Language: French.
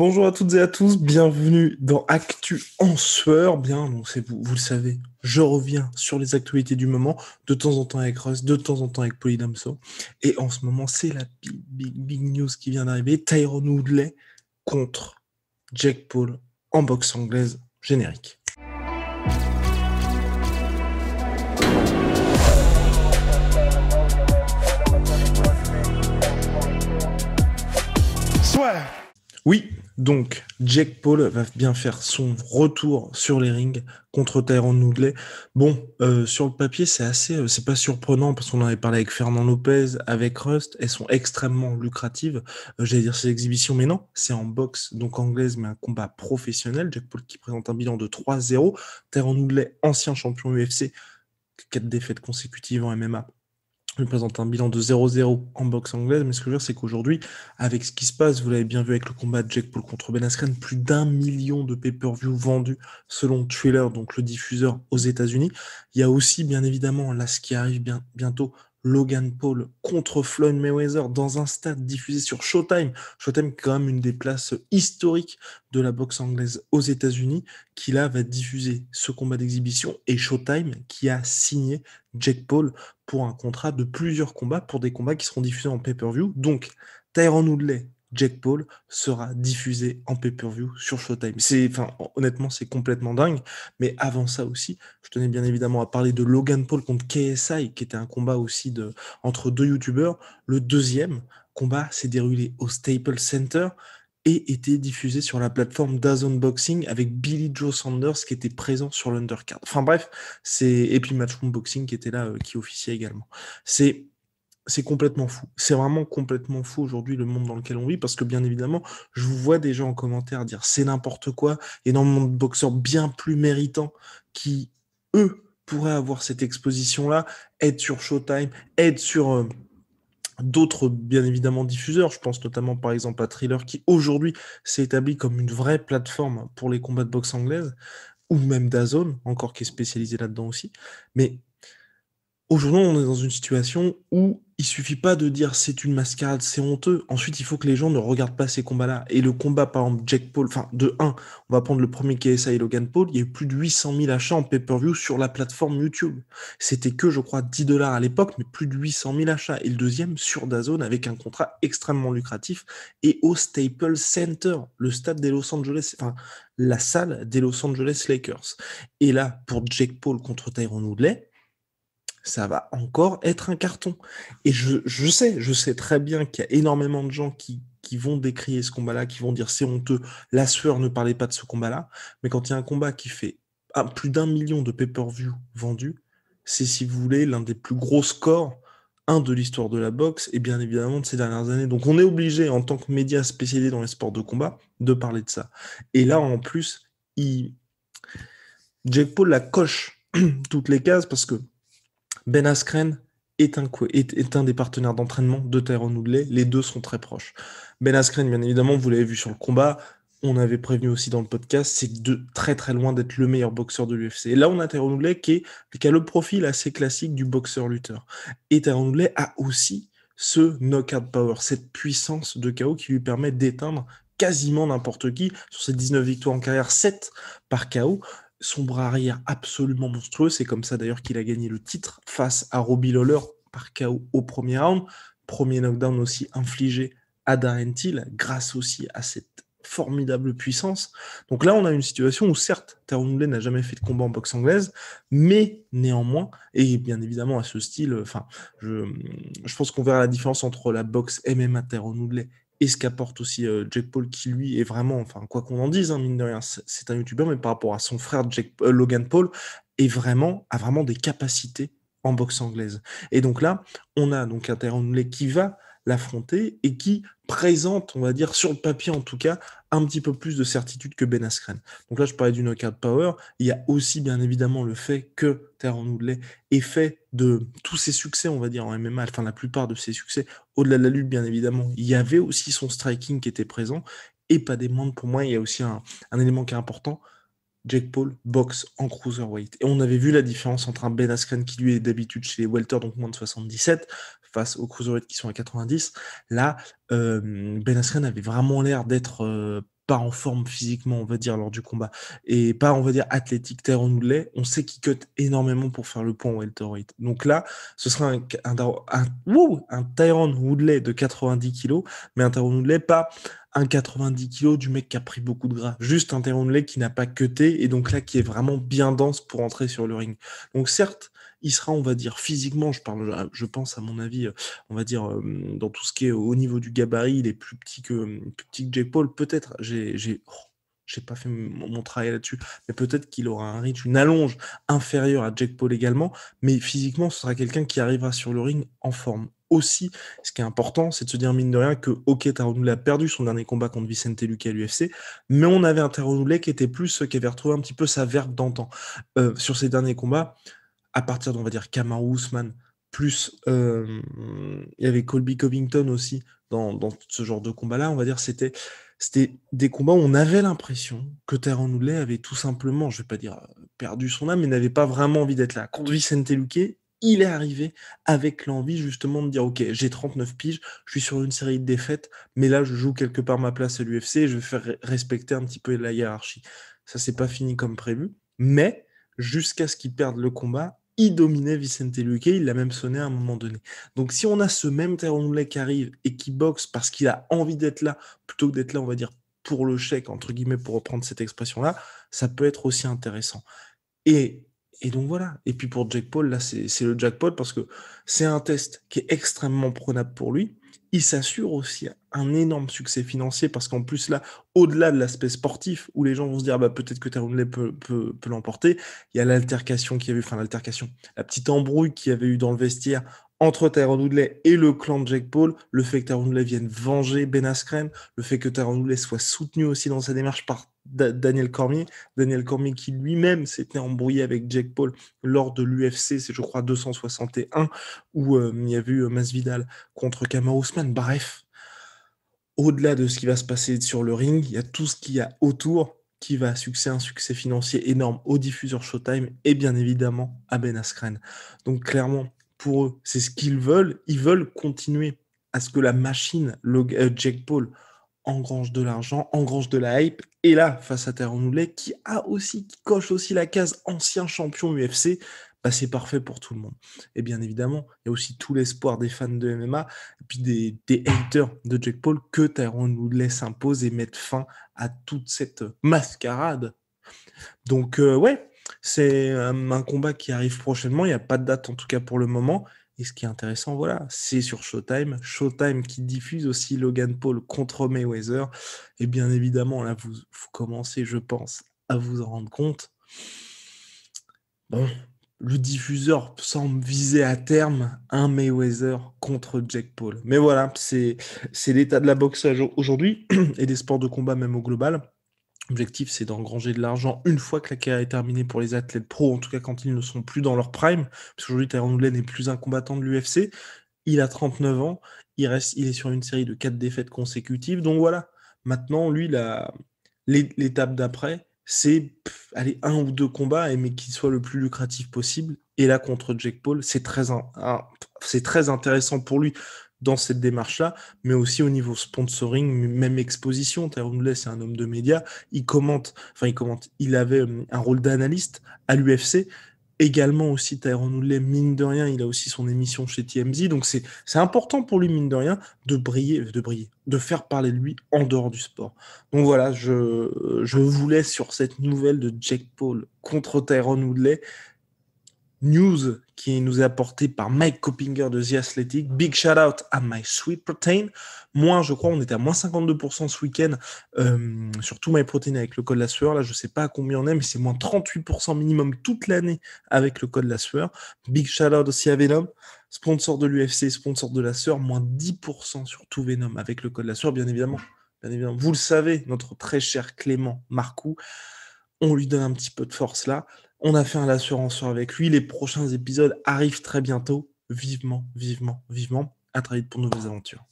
Bonjour à toutes et à tous, bienvenue dans Actu en sueur. Bien, donc c'est vous le savez, je reviens sur les actualités du moment, de temps en temps avec Russ, de temps en temps avec Polydamso. Et en ce moment, c'est la big news qui vient d'arriver. Tyron Woodley contre Jake Paul en boxe anglaise générique. Soit. Oui, donc Jake Paul va bien faire son retour sur les rings contre Tyron Woodley. Bon, sur le papier, c'est pas surprenant parce qu'on en avait parlé avec Fernand Lopez, avec Rust, elles sont extrêmement lucratives. J'allais dire ces exhibitions, mais non, c'est en boxe, donc anglaise, mais un combat professionnel. Jake Paul qui présente un bilan de 3-0. Tyron Woodley, ancien champion UFC, 4 défaites consécutives en MMA. Il présente un bilan de 0-0 en boxe anglaise, mais ce que je veux dire, c'est qu'aujourd'hui, avec ce qui se passe, vous l'avez bien vu avec le combat de Jake Paul contre Ben Askren, plus d'1 million de pay-per-view vendus selon Thriller, donc le diffuseur aux États-Unis. Il y a aussi, bien évidemment, là, ce qui arrive bientôt, Logan Paul contre Floyd Mayweather dans un stade diffusé sur Showtime. Showtime, est quand même une des places historiques de la boxe anglaise aux États-Unis, qui là va diffuser ce combat d'exhibition, et Showtime qui a signé Jake Paul pour un contrat de plusieurs combats, pour des combats qui seront diffusés en pay-per-view. Donc, Tyron Woodley, Jake Paul sera diffusé en pay-per-view sur Showtime. Honnêtement, c'est complètement dingue. Mais avant ça aussi, je tenais bien évidemment à parler de Logan Paul contre KSI, qui était un combat aussi entre deux youtubeurs. Le deuxième combat s'est déroulé au Staples Center et était diffusé sur la plateforme DAZN Boxing avec Billy Joe Saunders qui était présent sur l'undercard. Enfin bref, et puis Matchroom Boxing qui était là, qui officiait également. C'est c'est complètement fou. C'est vraiment complètement fou aujourd'hui le monde dans lequel on vit parce que bien évidemment, je vous vois des gens en commentaire dire c'est n'importe quoi, énormément de boxeurs bien plus méritants qui, eux, pourraient avoir cette exposition-là, être sur Showtime, être sur d'autres, bien évidemment, diffuseurs. Je pense notamment, par exemple, à Thriller, qui aujourd'hui s'est établi comme une vraie plateforme pour les combats de boxe anglaise, ou même DAZN, encore qui est spécialisé là-dedans aussi. Mais aujourd'hui, on est dans une situation où il suffit pas de dire c'est une mascarade, c'est honteux. Ensuite, il faut que les gens ne regardent pas ces combats-là. Et le combat, par exemple, Jake Paul, enfin, de un, on va prendre le premier KSI et Logan Paul, il y a eu plus de 800 000 achats en pay-per-view sur la plateforme YouTube. C'était que, je crois, 10 dollars à l'époque, mais plus de 800 000 achats. Et le deuxième, sur DAZN, avec un contrat extrêmement lucratif, et au Staples Center, le stade des Los Angeles, enfin, la salle des Los Angeles Lakers. Et là, pour Jake Paul contre Tyron Woodley, ça va encore être un carton. Et je sais très bien qu'il y a énormément de gens qui vont décrier ce combat-là, qui vont dire c'est honteux, la sueur ne parlait pas de ce combat-là. Mais quand il y a un combat qui fait plus d'1 million de pay-per-view vendus, c'est, si vous voulez, l'un des plus gros scores, un de l'histoire de la boxe et bien évidemment de ces dernières années. Donc on est obligé, en tant que média spécialisé dans les sports de combat, de parler de ça. Et là, en plus, Jake Paul la coche toutes les cases parce que Ben Askren est un des partenaires d'entraînement de Tyron Woodley. Les deux sont très proches. Ben Askren, bien évidemment, vous l'avez vu sur le combat, on avait prévenu aussi dans le podcast, c'est de très très loin d'être le meilleur boxeur de l'UFC. Et là, on a Tyron Woodley qui a le profil assez classique du boxeur-lutteur. Et Tyron Woodley a aussi ce knockout power, cette puissance de KO qui lui permet d'éteindre quasiment n'importe qui. Sur ses 19 victoires en carrière, 7 par KO. Son bras arrière absolument monstrueux. C'est comme ça d'ailleurs qu'il a gagné le titre face à Robbie Lawler par KO au premier round. Premier knockdown aussi infligé à Darren Till grâce aussi à cette formidable puissance. Donc là, on a une situation où certes, Tyron Woodley n'a jamais fait de combat en boxe anglaise, mais néanmoins, et bien évidemment à ce style, je pense qu'on verra la différence entre la boxe MMA Tyron Woodley et ce qu'apporte aussi Jake Paul, qui lui est vraiment, enfin quoi qu'on en dise, hein, mine de rien, c'est un youtubeur, mais par rapport à son frère Logan Paul, a vraiment des capacités en boxe anglaise. Et donc là, on a donc un Tyron Woodley qui va l'affronter et qui présente, on va dire, sur le papier en tout cas, un petit peu plus de certitude que Ben Askren. Donc là, je parlais du knockout power. Il y a aussi, bien évidemment, le fait que Tyron Woodley ait fait de tous ses succès, on va dire, en MMA, enfin la plupart de ses succès, au-delà de la lutte, bien évidemment, il y avait aussi son striking qui était présent. Et pas des moindres, pour moi, il y a aussi un élément qui est important. Jake Paul boxe en cruiserweight. Et on avait vu la différence entre un Ben Askren qui lui est d'habitude chez les welter, donc moins de 77, face aux cruiserweight qui sont à 90. Là, Ben Askren avait vraiment l'air d'être pas en forme physiquement, on va dire, lors du combat, et pas, on va dire, athlétique. Tyron Woodley, on sait qu'il cut énormément pour faire le poids en welterweight. Donc là, ce sera un Tyron Woodley de 90 kilos, mais un Tyron Woodley pas un 90 kilos du mec qui a pris beaucoup de gras. Juste un Tyron Woodley qui n'a pas cuté et donc là qui est vraiment bien dense pour entrer sur le ring. Donc certes, il sera, on va dire, physiquement, je pense à mon avis, on va dire, dans tout ce qui est au niveau du gabarit, il est plus petit que Jake Paul. Peut-être, j'ai pas fait mon travail là-dessus, mais peut-être qu'il aura un reach, une allonge inférieure à Jake Paul également, mais physiquement, ce sera quelqu'un qui arrivera sur le ring en forme. Aussi, ce qui est important, c'est de se dire, mine de rien, que, ok, Tyron Woodley a perdu son dernier combat contre Vicente Luque à l'UFC, mais on avait un Tyron Woodley qui était plus, qui avait retrouvé un petit peu sa verve d'antan. Sur ses derniers combats, à partir d'on va dire Kamaru Usman, plus il y avait Colby Covington aussi dans ce genre de combat-là, on va dire c'était des combats où on avait l'impression que Tyron Woodley avait tout simplement, je vais pas dire perdu son âme, mais n'avait pas vraiment envie d'être là. Contre Vicente Luque, il est arrivé avec l'envie justement de dire ok, j'ai 39 piges, je suis sur une série de défaites, mais là je joue quelque part ma place à l'UFC et je vais faire respecter un petit peu la hiérarchie. Ça c'est pas fini comme prévu, mais jusqu'à ce qu'il perde le combat, il dominait Vicente Luque, il l'a même sonné à un moment donné. Donc si on a ce même Tyron Woodley qui arrive et qui boxe parce qu'il a envie d'être là, plutôt que d'être là, on va dire, pour le chèque, entre guillemets, pour reprendre cette expression-là, ça peut être aussi intéressant. Et, et donc voilà. Et puis pour Jake Paul, là, c'est le jackpot parce que c'est un test qui est extrêmement prenable pour lui. Il s'assure aussi un énorme succès financier parce qu'en plus là, au-delà de l'aspect sportif où les gens vont se dire bah, peut-être que Tyron Woodley peut l'emporter, il y a l'altercation qu'il y avait, enfin l'altercation, la petite embrouille qu'il y avait eu dans le vestiaire entre Tyron Woodley et le clan de Jake Paul, le fait que Tyron Woodley vienne venger Ben Askren, le fait que Tyron Woodley soit soutenu aussi dans sa démarche par Daniel Cormier, Daniel Cormier qui lui-même s'était embrouillé avec Jake Paul lors de l'UFC, c'est je crois 261, où il y a eu Masvidal contre Kamaru Usman. Bref, au-delà de ce qui va se passer sur le ring, il y a tout ce qu'il y a autour qui va un succès financier énorme au diffuseur Showtime et bien évidemment à Ben Askren. Donc clairement, pour eux, c'est ce qu'ils veulent. Ils veulent continuer à ce que la machine Jake Paul engrange de l'argent, engrange de la hype. Et là, face à Tyron Woodley, qui coche aussi la case ancien champion UFC, bah c'est parfait pour tout le monde. Et bien évidemment, il y a aussi tout l'espoir des fans de MMA, et puis des haters de Jake Paul, que Tyron Woodley s'impose et mette fin à toute cette mascarade. Donc ouais, c'est un combat qui arrive prochainement, il n'y a pas de date en tout cas pour le moment. Et ce qui est intéressant, voilà, c'est sur Showtime. Showtime qui diffuse aussi Logan Paul contre Mayweather. Et bien évidemment, là, vous commencez, je pense, à vous en rendre compte. Bon, le diffuseur semble viser à terme un Mayweather contre Jake Paul. Mais voilà, c'est l'état de la boxe aujourd'hui et des sports de combat même au global. L'objectif, c'est d'engranger de l'argent une fois que la carrière est terminée pour les athlètes pros, en tout cas quand ils ne sont plus dans leur prime. Parce qu'aujourd'hui, Tyron Woodley n'est plus un combattant de l'UFC. Il a 39 ans. Il est sur une série de 4 défaites consécutives. Donc voilà. Maintenant, lui, l'étape d'après, c'est aller un ou deux combats, mais qu'il soit le plus lucratif possible. Et là, contre Jake Paul, c'est très intéressant pour lui dans cette démarche-là, mais aussi au niveau sponsoring, même exposition. Tyron Woodley, c'est un homme de médias. Il avait un rôle d'analyste à l'UFC. Également aussi, Tyron Woodley, mine de rien, il a aussi son émission chez TMZ. Donc c'est important pour lui, mine de rien, de faire parler de lui en dehors du sport. Donc voilà, je vous laisse sur cette nouvelle de Jake Paul contre Tyron Woodley. News qui nous est apportée par Mike Coppinger de The Athletic. Big shout out à My Sweet Protein. Moi, je crois, on était à moins 52% ce week-end sur tout My Protein avec le code la sueur. Là, je sais pas à combien on est, mais c'est moins 38% minimum toute l'année avec le code la sueur. Big shout out aussi à Venom, sponsor de l'UFC, sponsor de la sueur, moins 10% sur tout Venom avec le code la sueur, bien évidemment. Bien évidemment. Vous le savez, notre très cher Clément Marcoux, on lui donne un petit peu de force là. On a fait un l'assurance avec lui. Les prochains épisodes arrivent très bientôt. Vivement, vivement, vivement. À très vite pour de nouvelles aventures.